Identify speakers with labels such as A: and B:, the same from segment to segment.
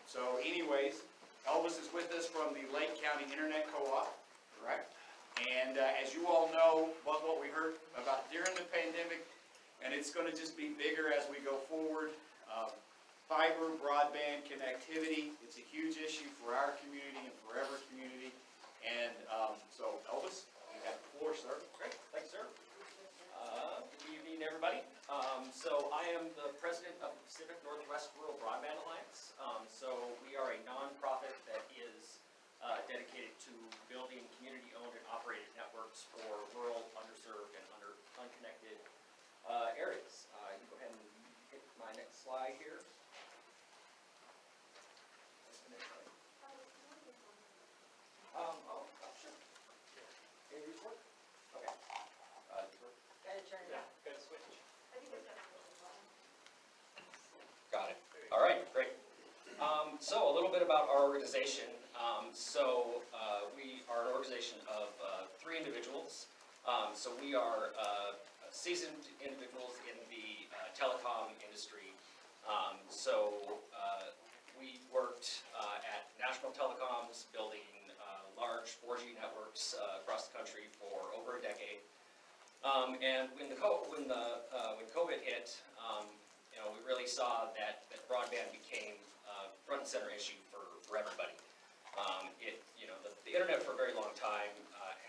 A: So anyways, Elvis is with us from the Lake County Internet Co-op, correct? And as you all know, what we heard about during the pandemic, and it's going to just be bigger as we go forward. Fiber, broadband connectivity, it's a huge issue for our community and for every community. And so Elvis, you have the floor, sir.
B: Great, thanks, sir. Good evening, everybody. So I am the president of the Pacific Northwest Rural Broadband Alliance. So we are a nonprofit that is dedicated to building community-owned and operated networks for rural, underserved, and unconnected areas. You go ahead and hit my next slide here. Sure. Can you work? Okay.
C: Yeah, good switch.
B: Got it. All right, great. So a little bit about our organization. We are an organization of 3 individuals. So we are seasoned individuals in the telecom industry. We worked at National Telecoms, building large 4G networks across the country for over a decade. And when COVID hit, we really saw that broadband became a front and center issue for everybody. The internet for a very long time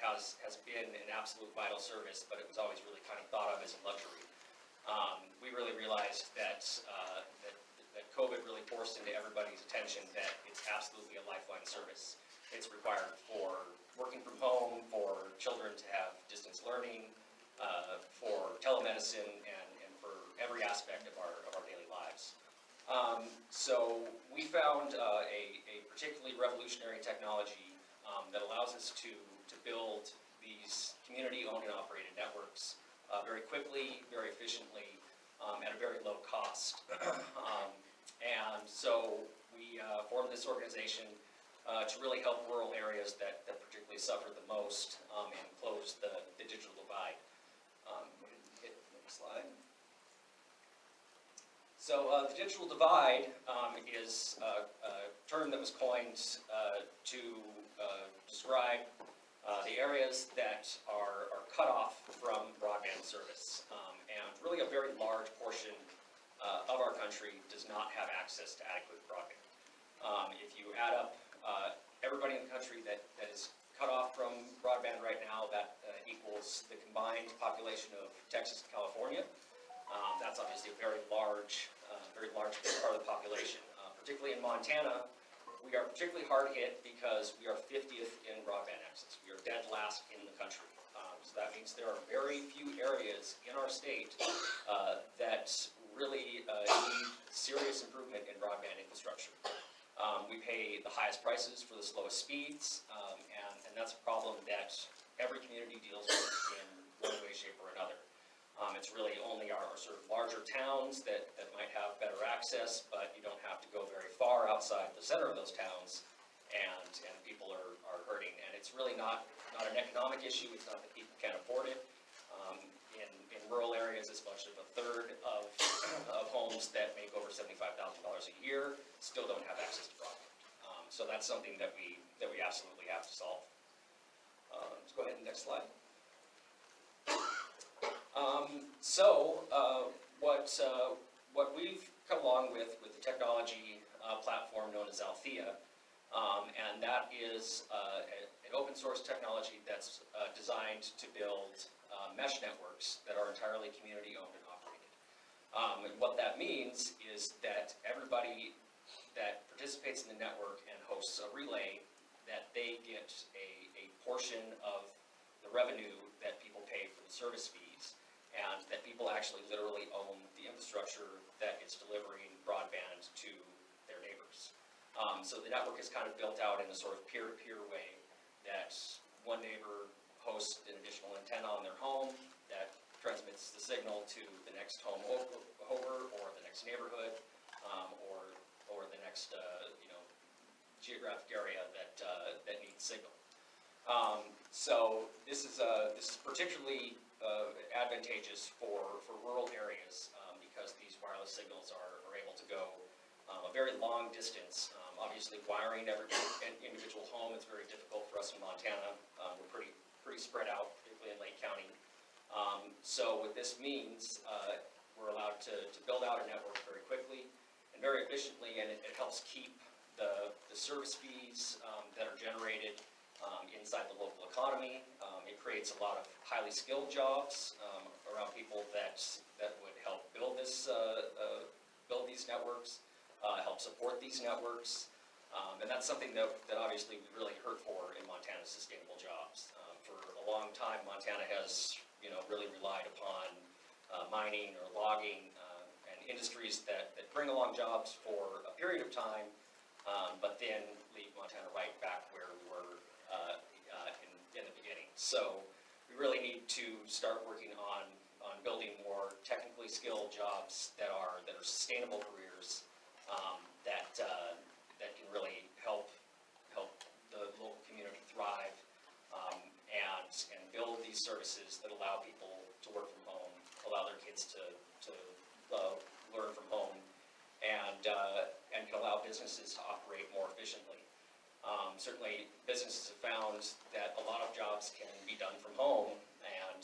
B: has been an absolute vital service, but it was always really kind of thought of as a luxury. We really realized that COVID really forced into everybody's attention that it's absolutely a lifeline service. It's required for working from home, for children to have distance learning, for telemedicine, and for every aspect of our daily lives. So we found a particularly revolutionary technology that allows us to build these community-owned and operated networks very quickly, very efficiently, at a very low cost. And so we formed this organization to really help rural areas that particularly suffered the most and close the digital divide. Hit the next slide. So the digital divide is a term that was coined to describe the areas that are cut off from broadband service. And really a very large portion of our country does not have access to adequate broadband. If you add up everybody in the country that is cut off from broadband right now, that equals the combined population of Texas and California. That's obviously a very large part of the population. Particularly in Montana, we are particularly hard hit because we are 50th in broadband access. We are dead last in the country. So that means there are very few areas in our state that really need serious improvement in broadband infrastructure. We pay the highest prices for the slowest speeds, and that's a problem that every community deals with in one way, shape, or another. It's really only our sort of larger towns that might have better access, but you don't have to go very far outside the center of those towns, and people are hurting. And it's really not an economic issue. It's not that people can't afford it. In rural areas, as much as a third of homes that make over $75,000 a year still don't have access to broadband. So that's something that we absolutely have to solve. Let's go ahead and next slide. What we've come along with the technology platform known as Althea, and that is an open source technology that's designed to build mesh networks that are entirely community owned and operated. And what that means is that everybody that participates in the network and hosts a relay, that they get a portion of the revenue that people pay for the service fees, and that people actually literally own the infrastructure that is delivering broadband to their neighbors. So the network is kind of built out in a sort of peer-to-peer way, that one neighbor hosts an additional antenna on their home that transmits the signal to the next home over, or the next neighborhood, or the next geographic area that needs signal. So this is particularly advantageous for rural areas because these wireless signals are able to go a very long distance. Obviously, wiring every individual home is very difficult for us in Montana. We're pretty spread out, particularly in Lake County. So what this means, we're allowed to build out a network very quickly and very efficiently, and it helps keep the service fees that are generated inside the local economy. It creates a lot of highly skilled jobs around people that would help build these networks, help support these networks, and that's something that obviously we really hurt for in Montana, sustainable jobs. For a long time, Montana has really relied upon mining or logging and industries that bring along jobs for a period of time, but then leave Montana right back where we were in the beginning. So we really need to start working on building more technically skilled jobs that are sustainable careers that can really help the local community thrive and build these services that allow people to work from home, allow their kids to learn from home, and can allow businesses to operate more efficiently. Certainly, businesses have found that a lot of jobs can be done from home, and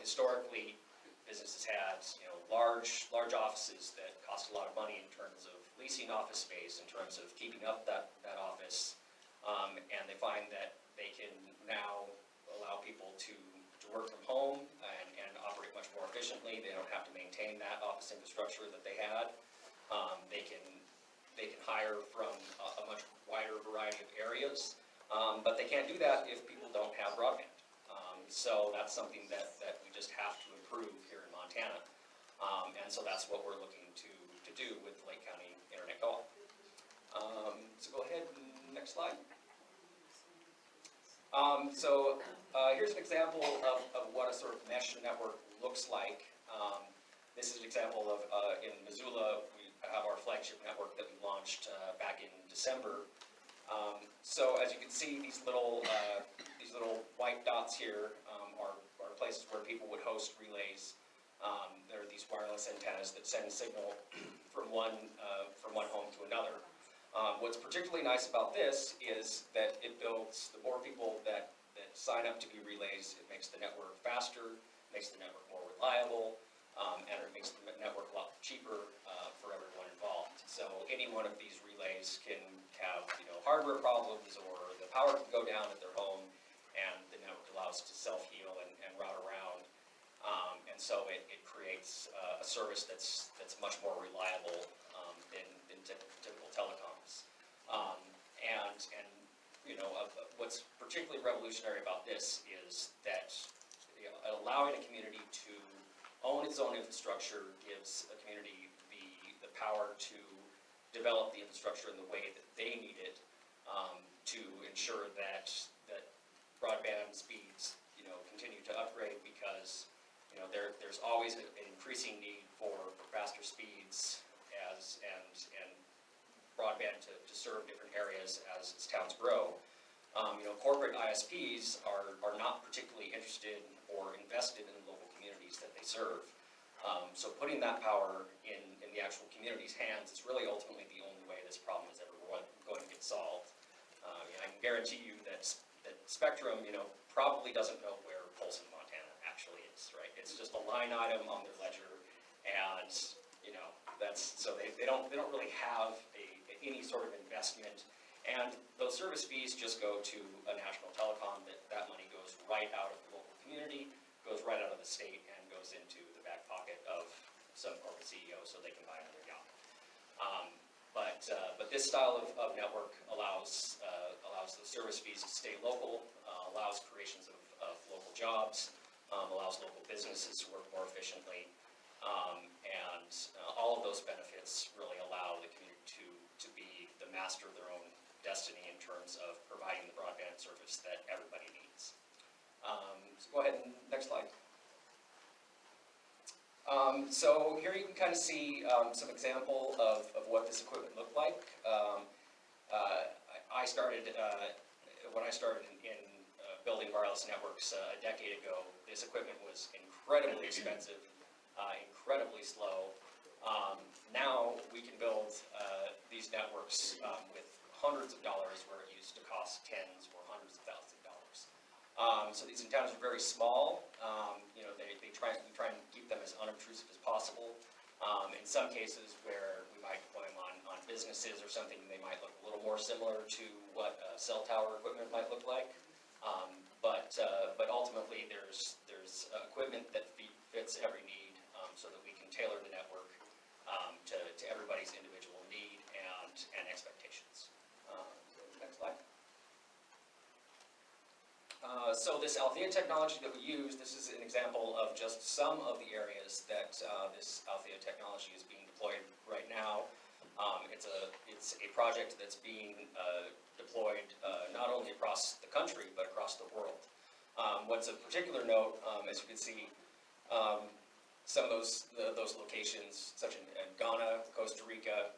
B: historically, businesses had large offices that cost a lot of money in terms of leasing office space, in terms of keeping up that office, and they find that they can now allow people to work from home and operate much more efficiently. They don't have to maintain that office infrastructure that they had. They can hire from a much wider variety of areas, but they can't do that if people don't have broadband. So that's something that we just have to improve here in Montana, and so that's what we're looking to do with Lake County Internet Co-op. So go ahead, next slide. Here's an example of what a sort of mesh network looks like. This is an example of, in Missoula, we have our flagship network that we launched back in December. So as you can see, these little white dots here are places where people would host relays. There are these wireless antennas that send signal from one home to another. What's particularly nice about this is that it builds, the more people that sign up to be relays, it makes the network faster, makes the network more reliable, and it makes the network a lot cheaper for everyone involved. So any one of these relays can have hardware problems, or the power can go down at their home, and the network allows to self-heal and route around. And so it creates a service that's much more reliable than typical telecoms. What's particularly revolutionary about this is that allowing a community to own its own infrastructure gives a community the power to develop the infrastructure in the way that they need it, to ensure that broadband speeds continue to upgrade, because there's always an increasing need for faster speeds and broadband to serve different areas as towns grow. Corporate ISPs are not particularly interested or invested in the local communities that they serve. So putting that power in the actual community's hands is really ultimately the only way this problem is ever going to get solved. I can guarantee you that Spectrum, probably doesn't know where Polson, Montana actually is, right? It's just a line item on their ledger, and so they don't really have any sort of investment. And those service fees just go to a national telecom. That money goes right out of the local community, goes right out of the state, and goes into the back pocket of some corporate CEO so they can buy another yacht. But this style of network allows the service fees to stay local, allows creations of local jobs, allows local businesses to work more efficiently, and all of those benefits really allow the community to be the master of their own destiny in terms of providing the broadband service that everybody needs. So go ahead and next slide. So here you can kind of see some example of what this equipment looked like. When I started in building wireless networks a decade ago, this equipment was incredibly expensive, incredibly slow, Now we can build these networks with hundreds of dollars where it used to cost tens or hundreds of thousands of dollars. So these antennas are very small. You know, we try and keep them as unobtrusive as possible. In some cases where we might deploy them on businesses or something, they might look a little more similar to what cell tower equipment might look like. But ultimately there's equipment that fits every need, so that we can tailor the network to everybody's individual need and expectations. Next slide. So this Althea technology that we use, this is an example of just some of the areas that this Althea technology is being deployed right now. It's a project that's being deployed not only across the country but across the world. What's of particular note, as you can see, some of those locations, such in Ghana, Costa Rica,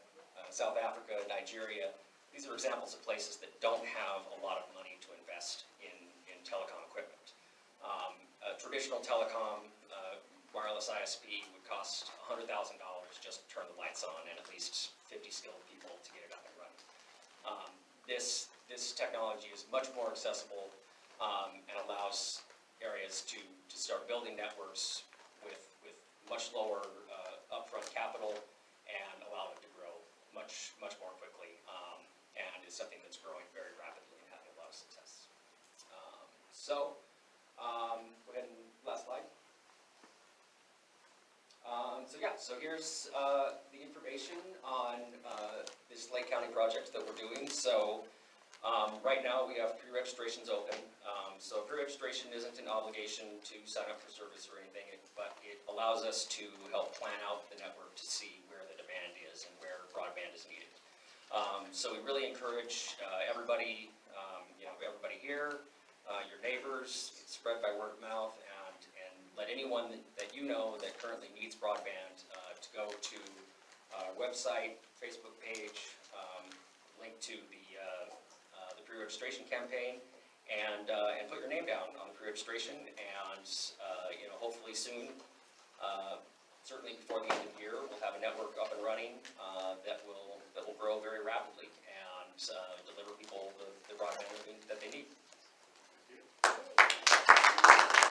B: South Africa, Nigeria, these are examples of places that don't have a lot of money to invest in telecom equipment. Traditional telecom, wireless ISP would cost $100,000 just to turn the lights on and at least 50 skilled people to get it up and running. This technology is much more accessible and allows areas to start building networks with much lower upfront capital and allow them to grow much more quickly, and is something that's growing very rapidly and having a lot of success. Go ahead and last slide. So here's the information on this Lake County project that we're doing. So right now we have pre-registrations open. So pre-registration isn't an obligation to sign up for service or anything, but it allows us to help plan out the network to see where the demand is and where broadband is needed. So we really encourage everybody, everybody here, your neighbors, spread by word of mouth, and let anyone that you know that currently needs broadband to go to our website, Facebook page, link to the pre-registration campaign, and put your name down on the pre-registration, and hopefully soon, certainly before the end of the year, we'll have a network up and running that will grow very rapidly and deliver people the broadband that they need.